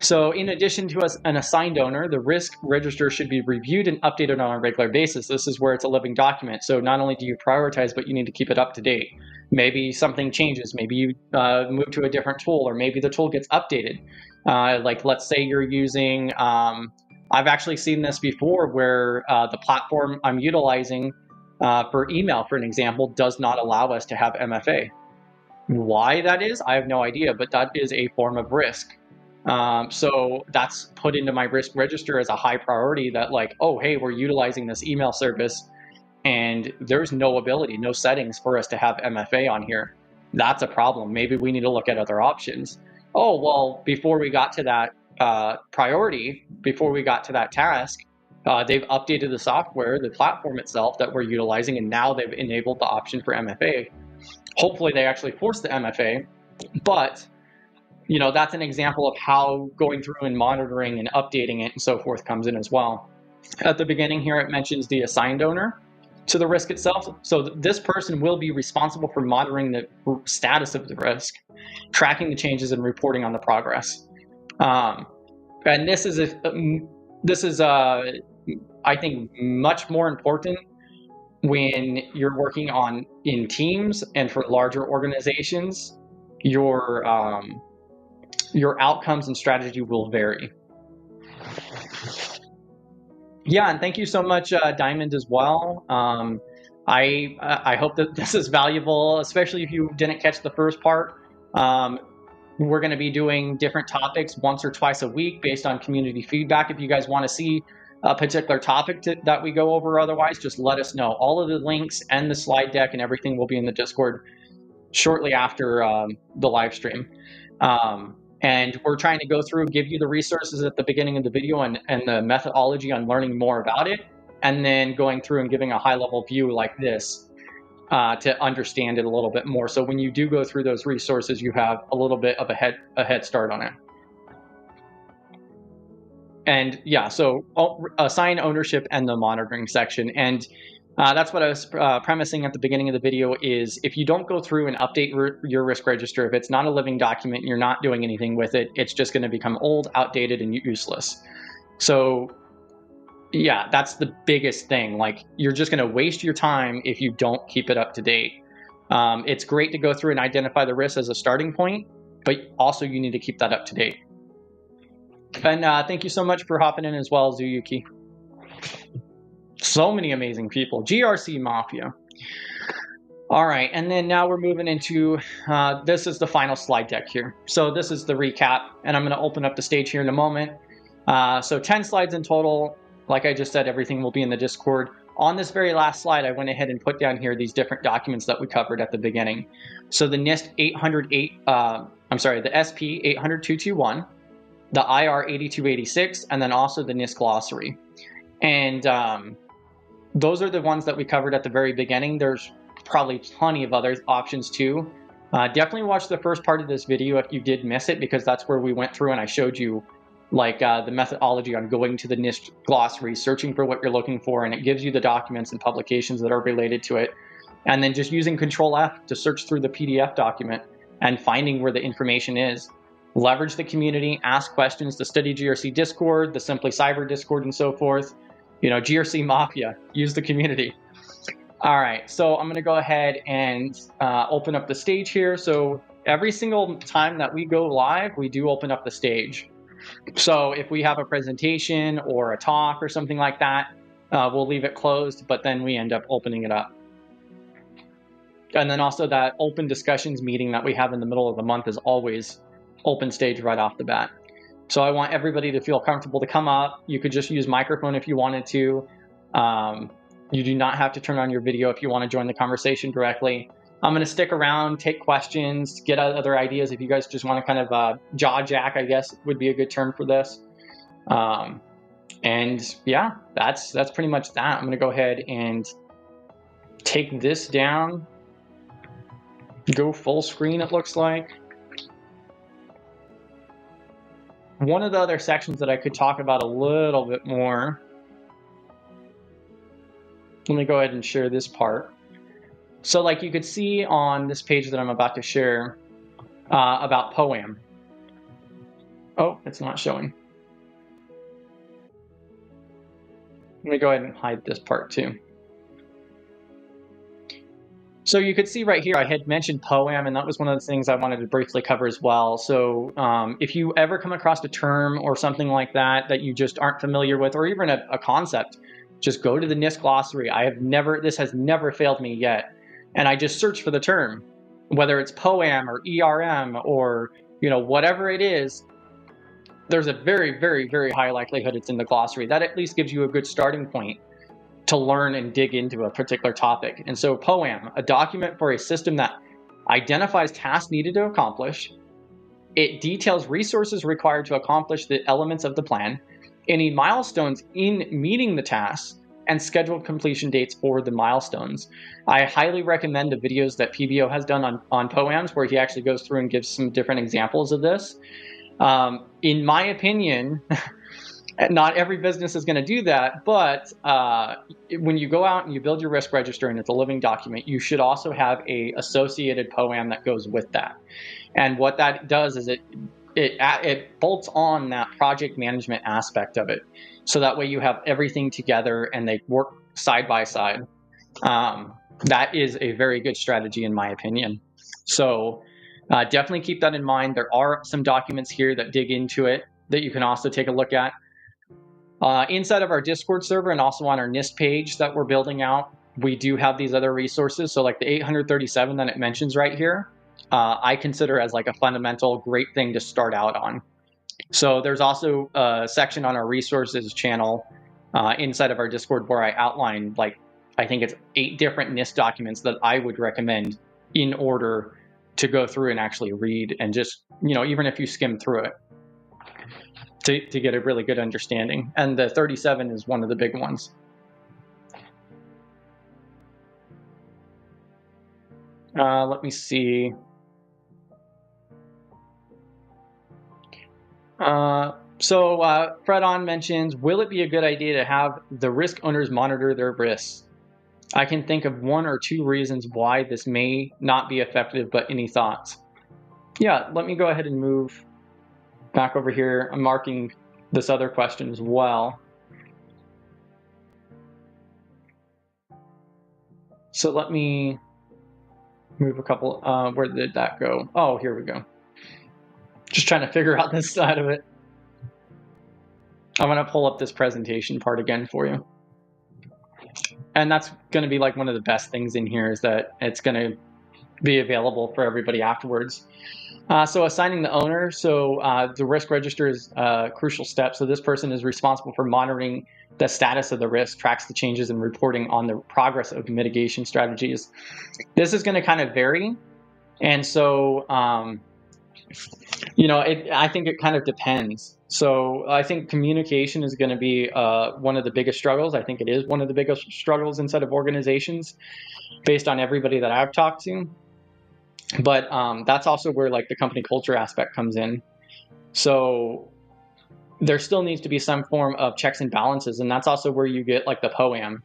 So in addition to an assigned owner, the risk register should be reviewed and updated on a regular basis. This is where it's a living document. So not only do you prioritize, but you need to keep it up to date. Maybe something changes. Maybe you move to a different tool, or maybe the tool gets updated. Like let's say you're using, I've actually seen this before where the platform I'm utilizing for email, for an example, does not allow us to have MFA. Why that is, I have no idea, but that is a form of risk. So that's put into my risk register as a high priority that like, oh, hey, we're utilizing this email service and there's no ability, no settings for us to have MFA on here. That's a problem. Maybe we need to look at other options. Oh, well, before we got to that priority, before we got to that task, they've updated the software, the platform itself that we're utilizing, and now they've enabled the option for MFA. Hopefully they actually force the MFA, but you know, that's an example of how going through and monitoring and updating it and so forth comes in as well. At the beginning here, it mentions the assigned owner to the risk itself. So this person will be responsible for monitoring the status of the risk, tracking the changes, and reporting on the progress. And this is I think much more important when you're working in teams and for larger organizations. Your outcomes and strategy will vary. Yeah, and thank you so much, Diamond, as well. I hope that this is valuable, especially if you didn't catch the first part. We're going to be doing different topics once or twice a week based on community feedback. If you guys want to see a particular topic that we go over, otherwise, just let us know. All of the links and the slide deck and everything will be in the Discord shortly after the live stream. And we're trying to go through and give you the resources at the beginning of the video and the methodology on learning more about it, and then going through and giving a high-level view like this to understand it a little bit more. So when you do go through those resources, you have a little bit of a head start on it. And yeah, so assign ownership and the monitoring section. And that's what I was premising at the beginning of the video is if you don't go through and update your risk register, if it's not a living document and you're not doing anything with it, it's just going to become old, outdated, and useless. So yeah, that's the biggest thing. Like you're just going to waste your time if you don't keep it up to date. It's great to go through and identify the risks as a starting point, but also you need to keep that up to date. And thank you so much for hopping in as well, Zuyuki. So many amazing people. GRC Mafia. All right, and then now we're moving into, this is the final slide deck here. So this is the recap, and I'm going to open up the stage here in a moment. So 10 slides in total. Like I just said, everything will be in the Discord. On this very last slide, I went ahead and put down here these different documents that we covered at the beginning. So the NIST 808, the SP 80221, the IR 8286, and then also the NIST glossary. And those are the ones that we covered at the very beginning. There's probably plenty of other options too. Definitely watch the first part of this video if you did miss it, because that's where we went through and I showed you like the methodology on going to the NIST glossary, searching for what you're looking for, and it gives you the documents and publications that are related to it. And then just using CTRL F to search through the PDF document and finding where the information is. Leverage the community, ask questions, the Study GRC Discord, the Simply Cyber Discord, and so forth. You know, GRC Mafia, use the community. All right, so I'm going to go ahead and open up the stage here. So every single time that we go live, we do open up the stage. So if we have a presentation or a talk or something like that, we'll leave it closed, but then we end up opening it up. And then also that open discussions meeting that we have in the middle of the month is always open stage right off the bat. So I want everybody to feel comfortable to come up. You could just use microphone if you wanted to. You do not have to turn on your video if you want to join the conversation directly. I'm going to stick around, take questions, get other ideas if you guys just want to kind of jaw jack, I guess would be a good term for this. And yeah, that's pretty much that. I'm going to go ahead and take this down, go full screen, it looks like. One of the other sections that I could talk about a little bit more, let me go ahead and share this part. So like you could see on this page that I'm about to share about POAM. Oh, it's not showing. Let me go ahead and hide this part too. So you could see right here, I had mentioned POAM, and that was one of the things I wanted to briefly cover as well. So if you ever come across a term or something like that that you just aren't familiar with, or even a concept, just go to the NIST glossary. This has never failed me yet. And I just search for the term, whether it's POAM or ERM or whatever it is. There's a very, very, very high likelihood it's in the glossary. That at least gives you a good starting point to learn and dig into a particular topic. And so POAM, a document for a system that identifies tasks needed to accomplish. It details resources required to accomplish the elements of the plan, any milestones in meeting the tasks, and scheduled completion dates for the milestones. I highly recommend the videos that PBO has done on POAMs, where he actually goes through and gives some different examples of this. In my opinion, not every business is going to do that, but when you go out and you build your risk register and it's a living document, you should also have a associated POAM that goes with that. And what that does is it bolts on that project management aspect of it. So that way you have everything together and they work side by side. That is a very good strategy in my opinion. So definitely keep that in mind. There are some documents here that dig into it that you can also take a look at. Inside of our Discord server and also on our NIST page that we're building out, we do have these other resources. So like the 837 that it mentions right here, I consider as like a fundamental great thing to start out on. So there's also a section on our resources channel inside of our Discord where I outline, like, I think it's 8 different NIST documents that I would recommend in order to go through and actually read, and just, even if you skim through it, to get a really good understanding. And the 37 is one of the big ones. Let me see. So Fred On mentions, will it be a good idea to have the risk owners monitor their risks? I can think of 1 or 2 reasons why this may not be effective, but any thoughts? Yeah, let me go ahead and move back over here. I'm marking this other question as well. So let me move a couple. Where did that go? Oh, here we go. Just trying to figure out this side of it. I'm going to pull up this presentation part again for you. And that's going to be like one of the best things in here, is that it's going to be available for everybody afterwards. So assigning the owner. So the risk register is a crucial step. So this person is responsible for monitoring the status of the risk, tracks the changes, and reporting on the progress of mitigation strategies. This is going to kind of vary. And so, I think it kind of depends. So I think communication is going to be one of the biggest struggles. I think it is one of the biggest struggles inside of organizations based on everybody that I've talked to. But that's also where like the company culture aspect comes in. So there still needs to be some form of checks and balances. And that's also where you get like the POAM,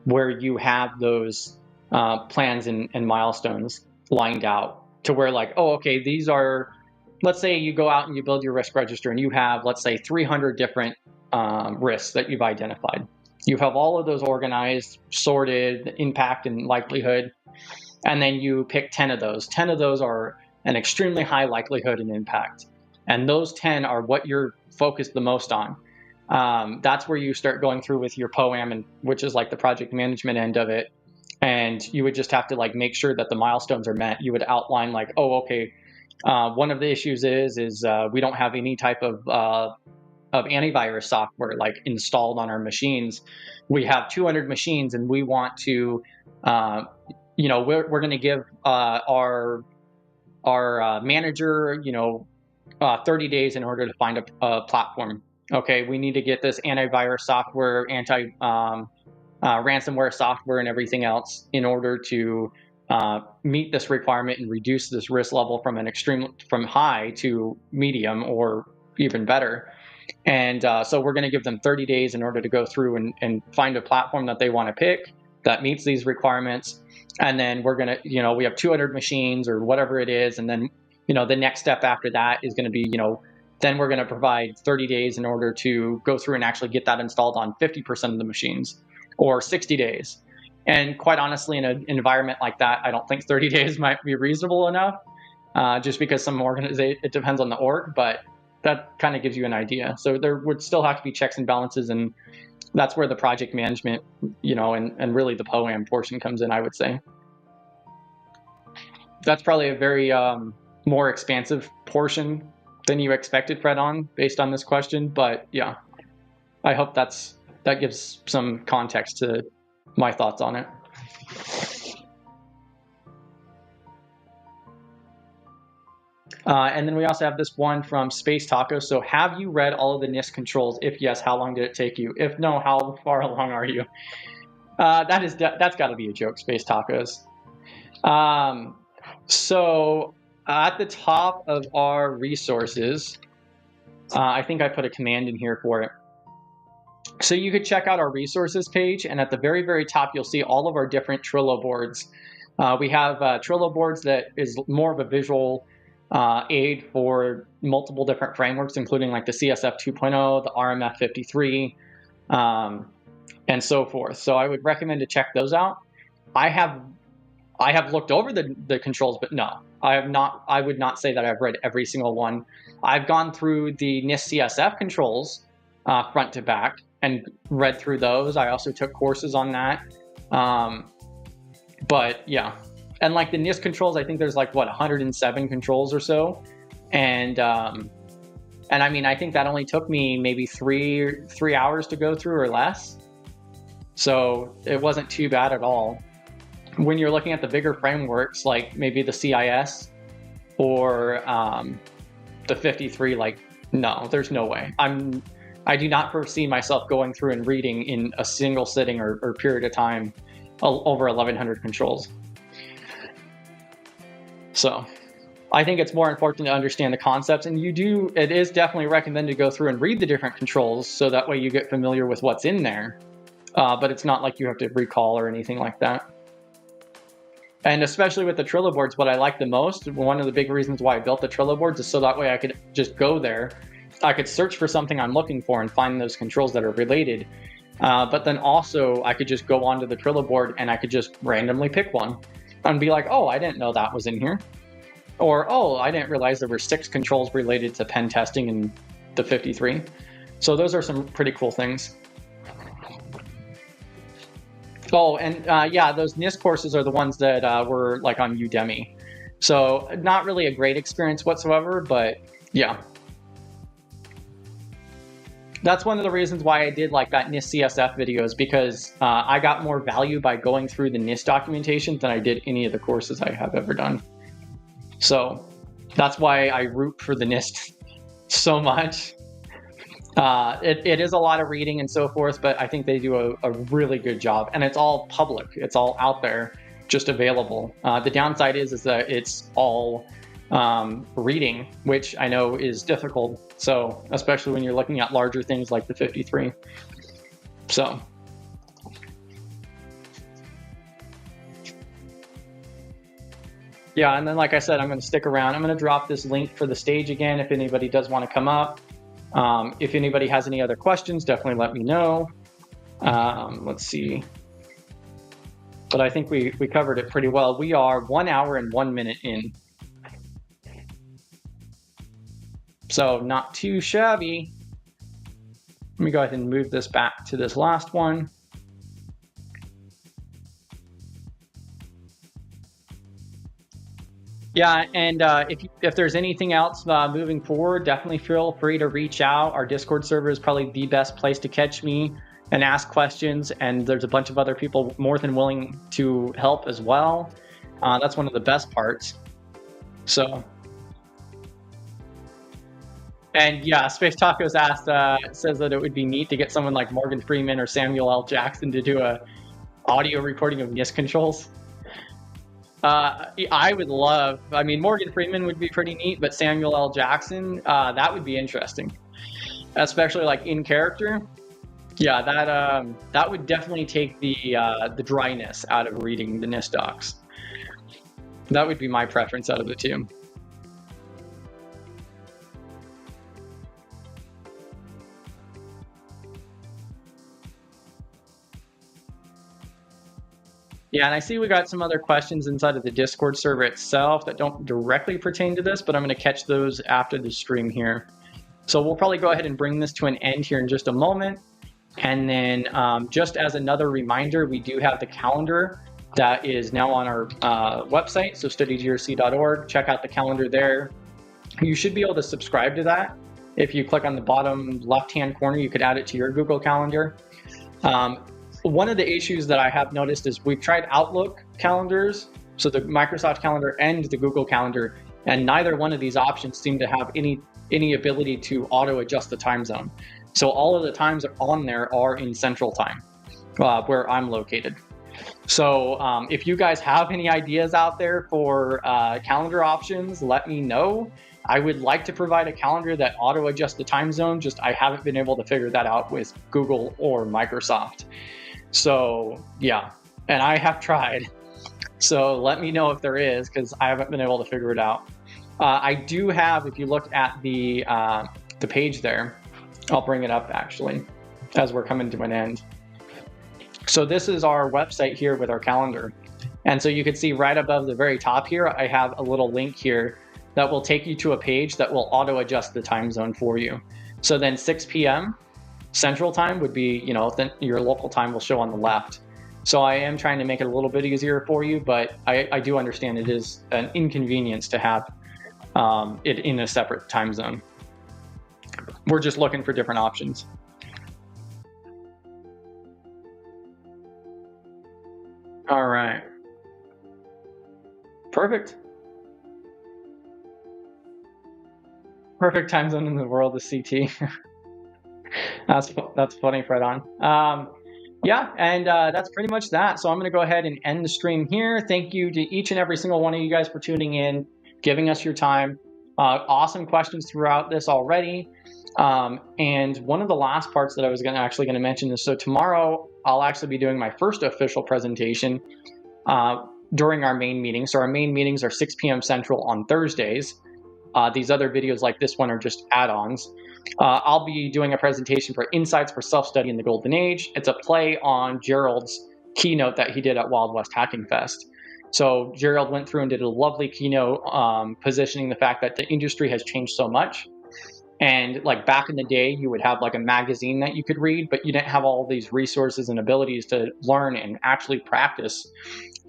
where you have those plans and milestones lined out to where like, oh, okay, these are, let's say you go out and you build your risk register and you have, let's say, 300 different risks that you've identified. You have all of those organized, sorted, impact and likelihood. And then you pick 10 of those. 10 of those are an extremely high likelihood and impact. And those 10 are what you're focused the most on. That's where you start going through with your POAM, and which is like the project management end of it. And you would just have to like make sure that the milestones are met. You would outline like, oh, okay, one of the issues is we don't have any type of antivirus software like installed on our machines. We have 200 machines and we want to we're going to give our manager, 30 days in order to find a platform. Okay, we need to get this antivirus software, ransomware software, and everything else in order to meet this requirement and reduce this risk level from high to medium or even better. And so we're going to give them 30 days in order to go through and find a platform that they want to pick that meets these requirements. And then we're going to, we have 200 machines or whatever it is. And then, the next step after that is going to be, then we're going to provide 30 days in order to go through and actually get that installed on 50% of the machines, or 60 days. And quite honestly, in an environment like that, I don't think 30 days might be reasonable enough, just because some organizations, it depends on the org, but that kind of gives you an idea. So there would still have to be checks and balances, and that's where the project management, and really the POAM portion comes in, I would say. That's probably a very more expansive portion than you expected, Fred, based on this question. But yeah, I hope that gives some context to my thoughts on it. And then we also have this one from Space Taco. So have you read all of the NIST controls? If yes, how long did it take you? If no, how far along are you? That's got to be a joke, Space Tacos. So at the top of our resources, I think I put a command in here for it. So you could check out our resources page, and at the very, very top, you'll see all of our different Trello boards. We have Trello boards that is more of a visual aid for multiple different frameworks, including like the CSF 2.0, the RMF 53, and so forth. So I would recommend to check those out. I have looked over the controls, but no, I have not. I would not say that I've read every single one. I've gone through the NIST CSF controls front to back and read through those. I also took courses on that. But yeah, and like the NIST controls, I think there's like 107 controls or so, and I mean, I think that only took me maybe three hours to go through or less. So it wasn't too bad at all. When you're looking at the bigger frameworks, like maybe the CIS or the 53, like, no, there's no way. I do not foresee myself going through and reading in a single sitting or period of time over 1,100 controls. So I think it's more important to understand the concepts, and it is definitely recommended to go through and read the different controls so that way you get familiar with what's in there. But it's not like you have to recall or anything like that. And especially with the Trello boards, what I like the most, one of the big reasons why I built the Trello boards is so that way I could just go there. I could search for something I'm looking for and find those controls that are related. But then also I could just go onto the Trello board and I could just randomly pick one and be like, oh, I didn't know that was in here. Or, oh, I didn't realize there were 6 controls related to pen testing in the 53. So those are some pretty cool things. Oh, and yeah, those NIST courses are the ones that were like on Udemy. So not really a great experience whatsoever, but yeah. That's one of the reasons why I did like that NIST CSF videos, because I got more value by going through the NIST documentation than I did any of the courses I have ever done. So that's why I root for the NIST so much. It is a lot of reading and so forth, but I think they do a really good job, and it's all public. It's all out there, just available. The downside is that it's all reading, which I know is difficult. So especially when you're looking at larger things like the 53. So. Yeah, and then like I said, I'm going to stick around. I'm going to drop this link for the stage again if anybody does want to come up. If anybody has any other questions, definitely let me know. Let's see. But I think we covered it pretty well. We are 1 hour and 1 minute in. So not too shabby. Let me go ahead and move this back to this last one. Yeah, and if there's anything else moving forward, definitely feel free to reach out. Our Discord server is probably the best place to catch me. and ask questions, and there's a bunch of other people more than willing to help as well. That's one of the best parts. So, and yeah, Space Tacos asked, says that it would be neat to get someone like Morgan Freeman or Samuel L. Jackson to do a audio recording of NIST controls. I would love, I mean, Morgan Freeman would be pretty neat, but Samuel L. Jackson, that would be interesting, especially like in character. Yeah, that would definitely take the dryness out of reading the NIST docs. That would be my preference out of the two. Yeah, and I see we got some other questions inside of the Discord server itself that don't directly pertain to this, but I'm going to catch those after the stream here. So we'll probably go ahead and bring this to an end here in just a moment. And then just as another reminder, we do have the calendar that is now on our website, so studygrc.org. Check out the calendar there. You should be able to subscribe to that. If you click on the bottom left-hand corner, you could add it to your Google Calendar. One of the issues that I have noticed is we've tried Outlook calendars, so the Microsoft Calendar and the Google Calendar, and neither one of these options seem to have any ability to auto-adjust the time zone. So all of the times on there are in Central Time, where I'm located. So if you guys have any ideas out there for calendar options, let me know. I would like to provide a calendar that auto-adjusts the time zone, just I haven't been able to figure that out with Google or Microsoft. So yeah, and I have tried. So let me know if there is, because I haven't been able to figure it out. I do have, if you look at the page there, I'll bring it up actually as we're coming to an end. So this is our website here with our calendar. And so you can see right above the very top here, I have a little link here that will take you to a page that will auto adjust the time zone for you. So then 6 p.m. Central Time would be, you know, then your local time will show on the left. So I am trying to make it a little bit easier for you, but I do understand it is an inconvenience to have it in a separate time zone. We're just looking for different options. All right. Perfect. Perfect time zone in the world is CT. That's funny, Fred on. Yeah, and that's pretty much that. So I'm going to go ahead and end the stream here. Thank you to each and every single one of you guys for tuning in, giving us your time. Awesome questions throughout this already. And one of the last parts that I was actually going to mention is, so tomorrow I'll actually be doing my first official presentation during our main meeting. So our main meetings are 6 p.m. Central on Thursdays. These other videos like this one are just add-ons. I'll be doing a presentation for Insights for Self-Study in the Golden Age. It's a play on Gerald's keynote that he did at Wild West Hacking Fest. So Gerald went through and did a lovely keynote positioning the fact that the industry has changed so much. And like back in the day, you would have like a magazine that you could read, but you didn't have all these resources and abilities to learn and actually practice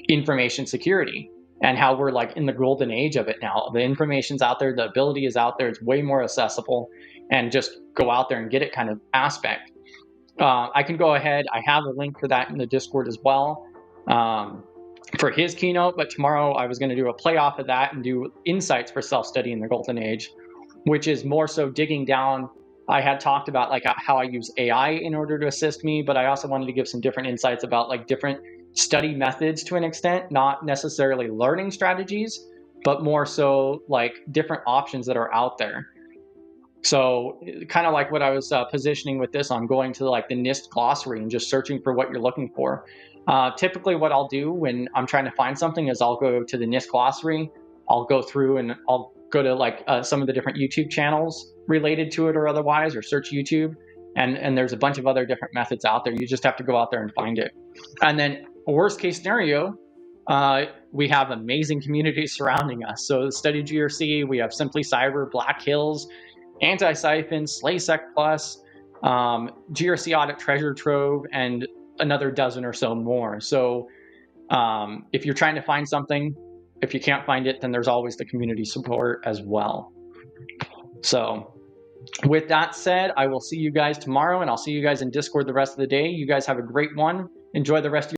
information security. And how we're like in the golden age of it now. The information's out there, the ability is out there, it's way more accessible, and just go out there and get it kind of aspect. I can go ahead, I have a link for that in the Discord as well for his keynote, but tomorrow I was going to do a play off of that and do Insights for Self-Study in the Golden Age, which is more so digging down. I had talked about like how I use AI in order to assist me, but I also wanted to give some different insights about like different study methods to an extent, not necessarily learning strategies, but more so like different options that are out there. So kind of like what I was positioning with this on going to like the NIST glossary and just searching for what you're looking for. Typically what I'll do when I'm trying to find something is I'll go to the NIST glossary, I'll go through and I'll go to like some of the different YouTube channels related to it or otherwise, or search YouTube. And there's a bunch of other different methods out there. You just have to go out there and find it. And then worst case scenario, we have amazing communities surrounding us. So Study GRC, we have Simply Cyber, Black Hills, Anti-Siphon, SlaySec Plus, GRC Audit Treasure Trove, and another dozen or so more. So if you're trying to find something, if you can't find it, then there's always the community support as well. So With that said, I will see you guys tomorrow, and I'll see you guys in Discord the rest of the day. You guys have a great one. Enjoy the rest of your